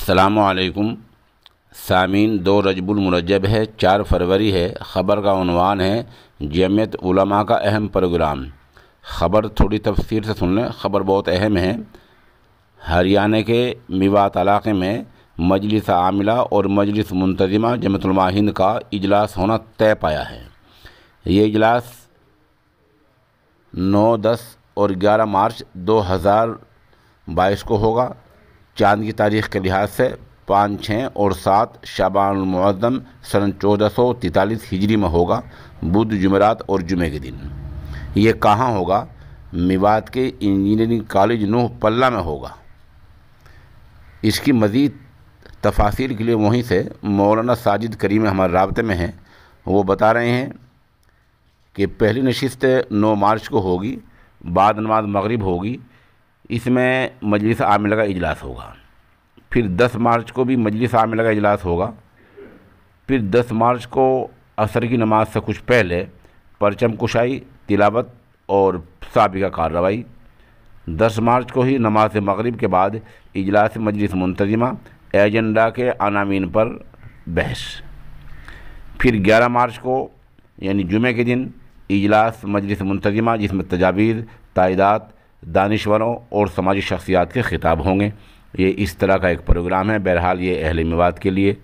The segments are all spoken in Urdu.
السلام علیکم سامعین، 2 رجب المرجب ہے، 4 فروری ہے۔ خبر کا عنوان ہے جمعیت علماء کا اہم پروگرام۔ خبر تھوڑی تفصیل سے سن لیں، خبر بہت اہم ہے۔ ہریانہ کے میوات علاقے میں مجلس عاملہ اور مجلس منتظمہ جمعیت علماء ہند کا اجلاس ہونا طے پایا ہے۔ یہ اجلاس 9، 10 اور 11 مارچ 2022 کو ہوگا۔ چاند کی تاریخ کے لحاظ سے 5، 6 اور 7 شعبان المعظم سن 1443 ہجری میں ہوگا، بدھ، جمعرات اور جمعے کے دن۔ یہ کہاں ہوگا؟ میوات کے انجینئرنگ کالج نوح پلہ میں ہوگا۔ اس کی مزید تفاصیل کے لیے وہیں سے مولانا ساجد کریم ہمارے رابطے میں ہیں، وہ بتا رہے ہیں کہ پہلی نشست 9 مارچ کو ہوگی، بعد نماز مغرب ہوگی، اس میں مجلس عاملہ کا اجلاس ہوگا۔ پھر 10 مارچ کو بھی مجلس عاملہ کا اجلاس ہوگا۔ پھر 10 مارچ کو عصر کی نماز سے کچھ پہلے پرچم کشائی، تلاوت اور سابقہ کارروائی۔ 10 مارچ کو ہی نماز مغرب کے بعد اجلاس مجلس منتظمہ، ایجنڈا کے عناوین پر بحث۔ پھر 11 مارچ کو یعنی جمعے کے دن اجلاس مجلس منتظمہ، جس میں تجاویز، تائیدات، دانشوروں اور سماجی شخصیات کے خطاب ہوں گے۔ یہ اس طرح کا ایک پروگرام ہے۔ بہرحال یہ اہل میوات کے لیے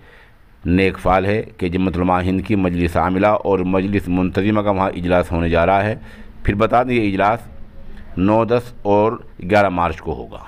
نیک فال ہے کہ جمعیت علماء ہند کی مجلس عاملہ اور مجلس منتظمہ کا وہاں اجلاس ہونے جا رہا ہے۔ پھر بتا دیں یہ اجلاس 9، 10 اور 11 مارچ کو ہوگا۔